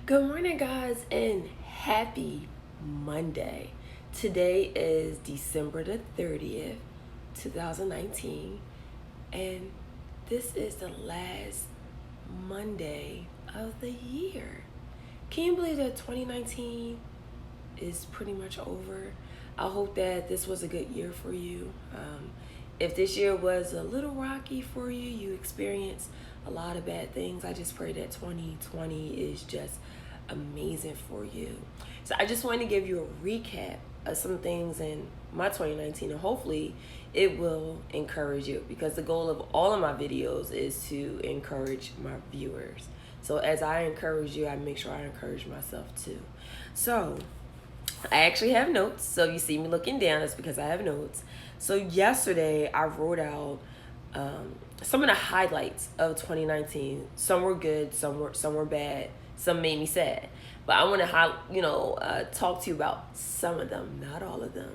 Good morning, guys, and happy Monday. Today is December the 30th, 2019, and this is the last Monday of the year. Can you believe that 2019 is pretty much over? I hope that this was a good year for you. If this year was a little rocky for you, you experienced a lot of bad things, I just pray that 2020 is just amazing for you. So I just want to give you a recap of some things in my 2019, and hopefully it will encourage you, because the goal of all of my videos is to encourage my viewers. So as I encourage you, I make sure I encourage myself too. So I actually have notes. So you see me looking down, that's because I have notes. So yesterday I wrote out some of the highlights of 2019. Some were good, some were bad, some made me sad. But I want to talk to you about some of them, not all of them.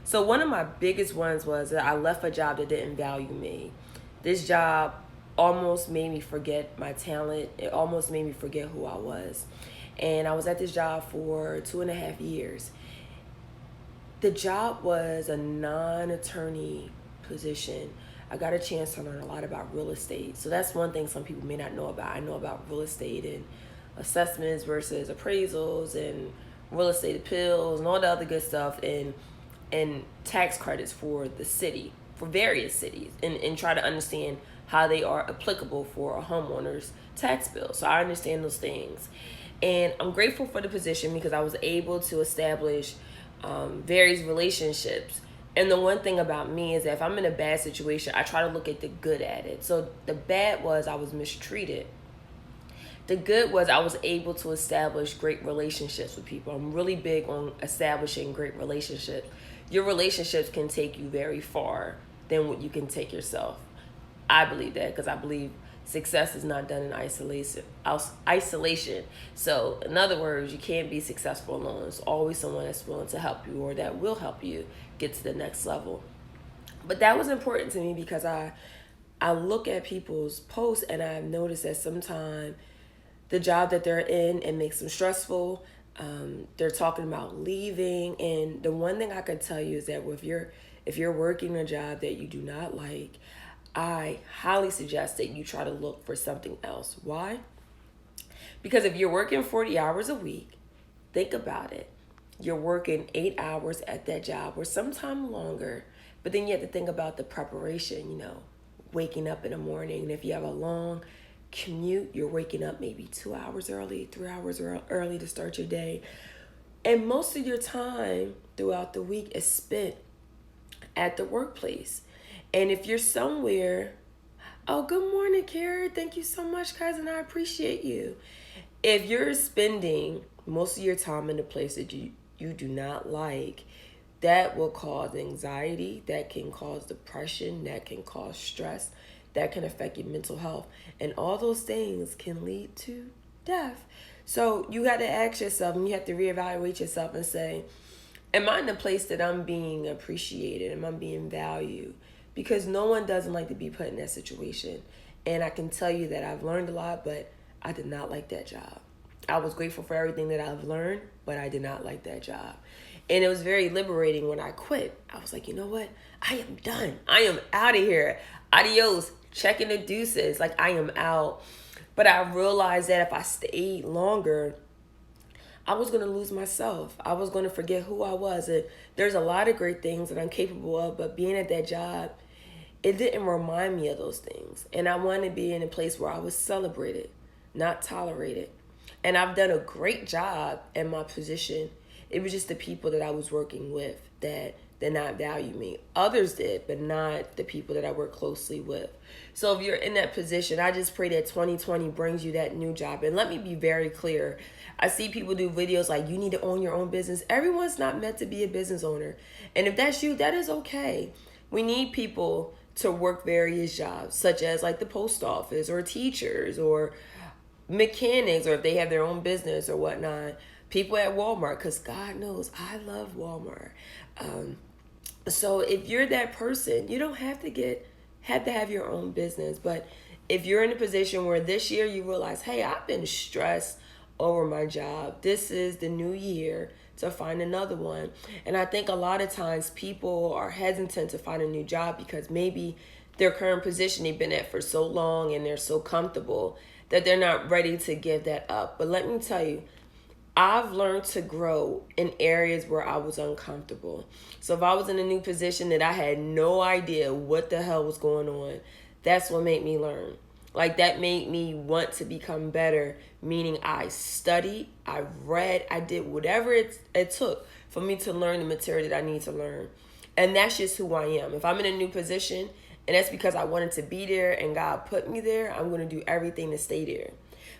So one of my biggest ones was that I left a job that didn't value me. This job almost made me forget my talent. It almost made me forget who I was. And I was at this job for 2.5 years. The job was a non-attorney position. I got a chance to learn a lot about real estate. So that's one thing some people may not know about. I know about real estate and assessments versus appraisals and real estate appeals and all the other good stuff, and tax credits for the city, for various cities, and try to understand how they are applicable for a homeowner's tax bill. So I understand those things. And I'm grateful for the position because I was able to establish various relationships. And the one thing about me is that if I'm in a bad situation, I try to look at the good at it. So the bad was I was mistreated. The good was I was able to establish great relationships with people. I'm really big on establishing great relationships. Your relationships can take you very far than what you can take yourself. I believe that because I believe success is not done in isolation. So in other words, you can't be successful alone. There's always someone that's willing to help you or that will help you get to the next level. But that was important to me because I look at people's posts and I've noticed that sometimes the job that they're in, it makes them stressful. They're talking about leaving, and the one thing I could tell you is that if you're working a job that you do not like, I highly suggest that you try to look for something else. Why? Because if you're working 40 hours a week, think about it. You're working 8 hours at that job or sometime longer, but then you have to think about the preparation, waking up in the morning. And if you have a long commute, you're waking up maybe 2 hours early, 3 hours early to start your day. And most of your time throughout the week is spent at the workplace. And if you're somewhere, oh, good morning, Kara. Thank you so much, cousin. I appreciate you. If you're spending most of your time in a place that you do not like, that will cause anxiety, that can cause depression, that can cause stress, that can affect your mental health. And all those things can lead to death. So you got to ask yourself, and you have to reevaluate yourself and say, am I in a place that I'm being appreciated? Am I being valued? Because no one doesn't like to be put in that situation. And I can tell you that I've learned a lot, but I did not like that job. I was grateful for everything that I've learned, but I did not like that job. And it was very liberating when I quit. I was like, you know what? I am done. I am out of here. Adios. Checking the deuces. Like, I am out. But I realized that if I stayed longer, I was going to lose myself. I was going to forget who I was. And there's a lot of great things that I'm capable of, but being at that job, it didn't remind me of those things. And I wanted to be in a place where I was celebrated, not tolerated. And I've done a great job in my position. It was just the people that I was working with that did not value me. Others did, but not the people that I work closely with. So if you're in that position, I just pray that 2020 brings you that new job. And let me be very clear. I see people do videos like, you need to own your own business. Everyone's not meant to be a business owner. And if that's you, that is okay. We need people to work various jobs, such as like the post office or teachers or mechanics, or if they have their own business or whatnot. People at Walmart, because God knows I love Walmart. So if you're that person, you don't have to have your own business. But if you're in a position where this year you realize, hey, I've been stressed over my job. This is the new year to find another one. And I think a lot of times people are hesitant to find a new job because maybe their current position they've been at for so long and they're so comfortable that they're not ready to give that up. But let me tell you, I've learned to grow in areas where I was uncomfortable. So if I was in a new position that I had no idea what the hell was going on, that's what made me learn. Like that made me want to become better, meaning I studied, I read, I did whatever it took for me to learn the material that I need to learn. And that's just who I am. If I'm in a new position and that's because I wanted to be there and God put me there, I'm going to do everything to stay there.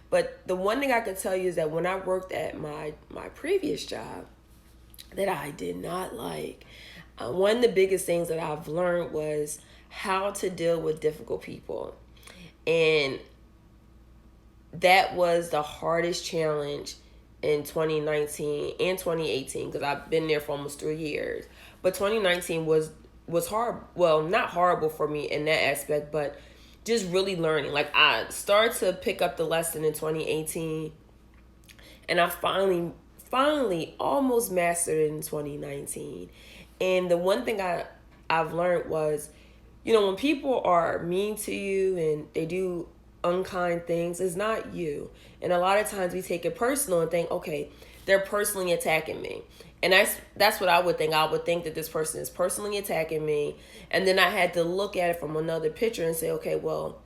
But the one thing I can tell you is that when I worked at my previous job that I did not like, one of the biggest things that I've learned was how to deal with difficult people. And that was the hardest challenge in 2019 and 2018 because I've been there for almost 3 years. But 2019 was hard. Well, not horrible for me in that aspect, but just really learning. Like I started to pick up the lesson in 2018 and I finally almost mastered it in 2019. And the one thing I've learned was, when people are mean to you and they do unkind things, it's not you. And a lot of times we take it personal and think, okay, they're personally attacking me. And that's what I would think. I would think that this person is personally attacking me. And then I had to look at it from another picture and say, okay, well,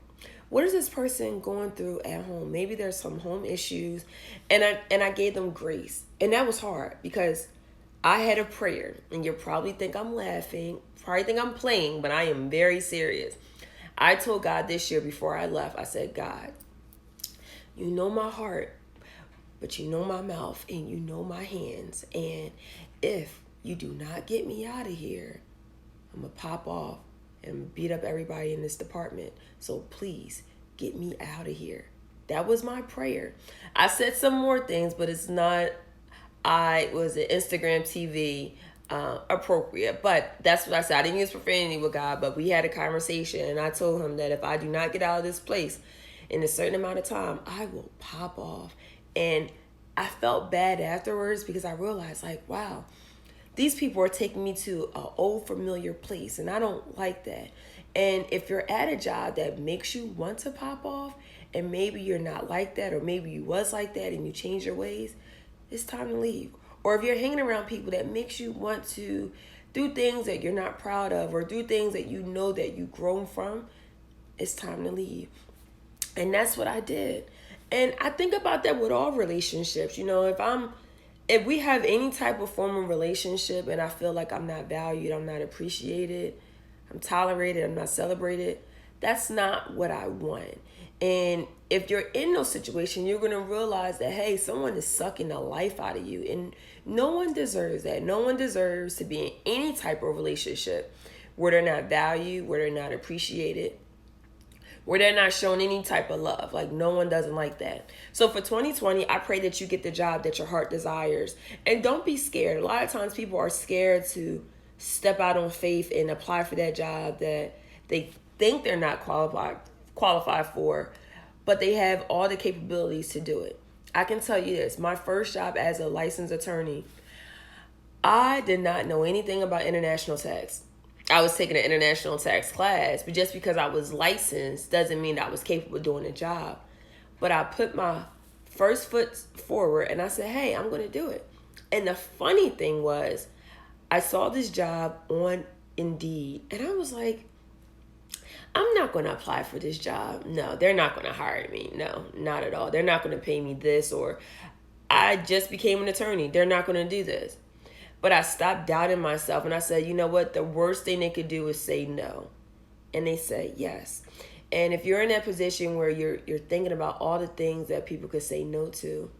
what is this person going through at home? Maybe there's some home issues. And I gave them grace. And that was hard because I had a prayer. And you probably think I'm laughing, probably think I'm playing, but I am very serious. I told God this year before I left, I said, God, you know my heart, but you know my mouth and you know my hands. And if you do not get me out of here, I'm going to pop off and beat up everybody in this department. So please get me out of here. That was my prayer. I said some more things, but it's not, I was an Instagram TV appropriate. But that's what I said. I didn't use profanity with God, but we had a conversation. And I told him that if I do not get out of this place in a certain amount of time, I will pop off. And I felt bad afterwards because I realized, like, wow, these people are taking me to an old familiar place, and I don't like that. And if you're at a job that makes you want to pop off, and maybe you're not like that, or maybe you was like that and you changed your ways, it's time to leave. Or if you're hanging around people that makes you want to do things that you're not proud of, or do things that you know that you've grown from, it's time to leave. And that's what I did. And I think about that with all relationships. If we have any type of form of relationship and I feel like I'm not valued, I'm not appreciated, I'm tolerated, I'm not celebrated, that's not what I want. And if you're in those situations, you're going to realize that, hey, someone is sucking the life out of you. And no one deserves that. No one deserves to be in any type of relationship where they're not valued, where they're not appreciated, where they're not showing any type of love. Like, no one doesn't like that. So for 2020, I pray that you get the job that your heart desires. And don't be scared. A lot of times people are scared to step out on faith and apply for that job that they think they're not qualified for, but they have all the capabilities to do it. I can tell you this. My first job as a licensed attorney, I did not know anything about international tax. I was taking an international tax class, but just because I was licensed doesn't mean I was capable of doing the job. But I put my first foot forward and I said, hey, I'm going to do it. And the funny thing was, I saw this job on Indeed and I was like, I'm not going to apply for this job. No, they're not going to hire me. No, not at all. They're not going to pay me this, or I just became an attorney. They're not going to do this. But I stopped doubting myself and I said, you know what? The worst thing they could do is say no. And they said yes. And if you're in that position where you're thinking about all the things that people could say no to,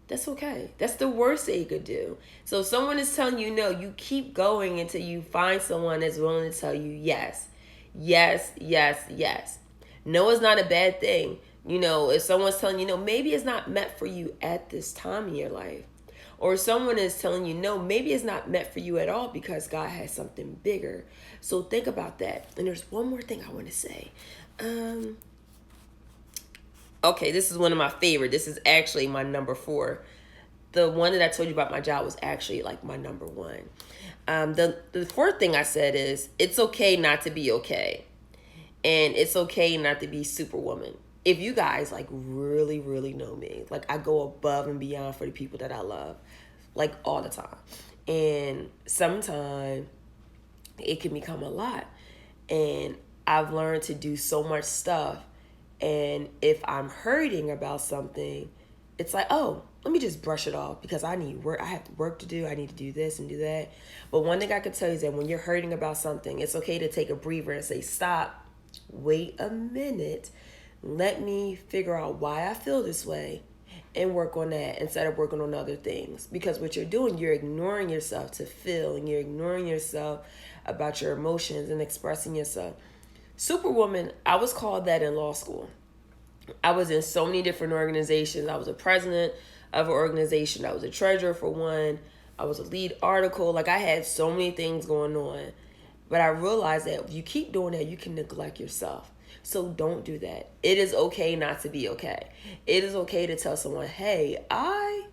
that's okay. That's the worst they could do. So if someone is telling you no, you keep going until you find someone that's willing to tell you yes. Yes, yes, yes. No is not a bad thing. If someone's telling you no, maybe it's not meant for you at this time in your life. Or someone is telling you no, maybe it's not meant for you at all because God has something bigger. So think about that. And there's one more thing I want to say. Okay, this is one of my favorite. This is actually my number 4. The one that I told you about my job was actually like my number 1. The fourth thing I said is it's okay not to be okay, and it's okay not to be superwoman. If you guys like really, really know me, like I go above and beyond for the people that I love, like all the time. And sometimes it can become a lot. And I've learned to do so much stuff. And if I'm hurting about something, it's like, oh, let me just brush it off because I need work. I have work to do. I need to do this and do that. But one thing I can tell you is that when you're hurting about something, it's okay to take a breather and say, stop, wait a minute. Let me figure out why I feel this way and work on that instead of working on other things. Because what you're doing, you're ignoring yourself to feel, and you're ignoring yourself about your emotions and expressing yourself. Superwoman, I was called that in law school. I was in so many different organizations. I was a president of an organization. I was a treasurer for one. I was a lead article. Like I had so many things going on. But I realized that if you keep doing that, you can neglect yourself. So don't do that. It is okay not to be okay. It is okay to tell someone, hey, I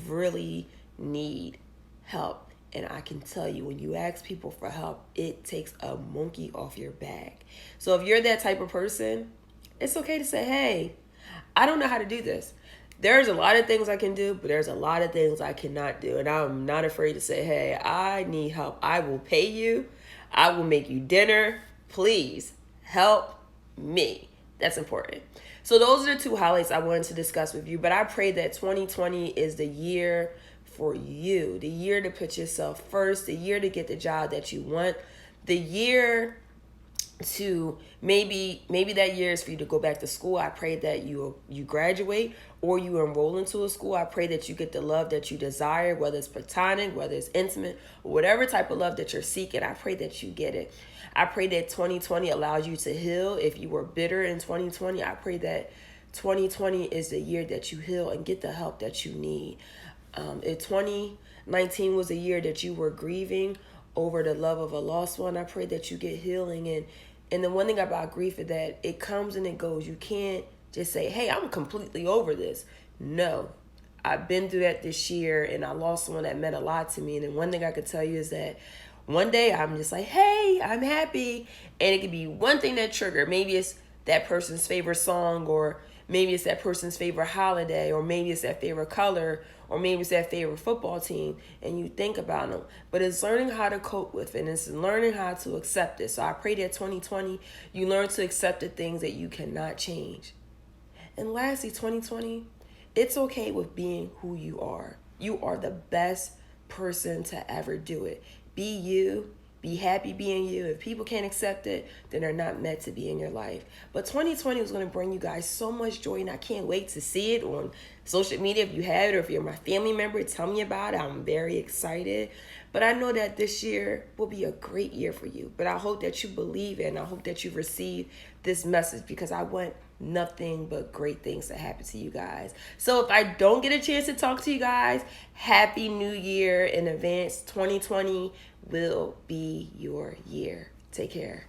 really need help. And I can tell you, when you ask people for help, it takes a monkey off your back. So if you're that type of person, it's okay to say, hey, I don't know how to do this. There's a lot of things I can do, but there's a lot of things I cannot do. And I'm not afraid to say, hey, I need help. I will pay you. I will make you dinner. Please help me. That's important. So those are the 2 highlights I wanted to discuss with you. But I pray that 2020 is the year for you, the year to put yourself first, the year to get the job that you want, the year to maybe that year is for you to go back to school. I pray that you graduate or you enroll into a school. I pray that you get the love that you desire, whether it's platonic, whether it's intimate, or whatever type of love that you're seeking. I pray that you get it. I pray that 2020 allows you to heal. If you were bitter in 2020, I pray that 2020 is the year that you heal and get the help that you need. If 2019 was a year that you were grieving over the love of a lost one, I pray that you get healing. And the one thing about grief is that it comes and it goes. You can't just say, hey, I'm completely over this. No, I've been through that this year, and I lost someone that meant a lot to me. And then one thing I could tell you is that one day I'm just like, hey, I'm happy. And it could be one thing that triggered. Maybe it's that person's favorite song, or maybe it's that person's favorite holiday, or maybe it's that favorite color, or maybe it's that favorite football team, and you think about them. But it's learning how to cope with it, and it's learning how to accept it. So I pray that 2020, you learn to accept the things that you cannot change. And lastly, 2020, it's okay with being who you are. You are the best person to ever do it. Be you. Be happy being you. If people can't accept it, then they're not meant to be in your life. But 2020 is going to bring you guys so much joy, and I can't wait to see it on social media. If you have it, or if you're my family member, tell me about it. I'm very excited. But I know that this year will be a great year for you. But I hope that you believe it, and I hope that you receive this message, because I want nothing but great things to happen to you guys. So if I don't get a chance to talk to you guys, Happy New Year in advance. 2020 will be your year. Take care.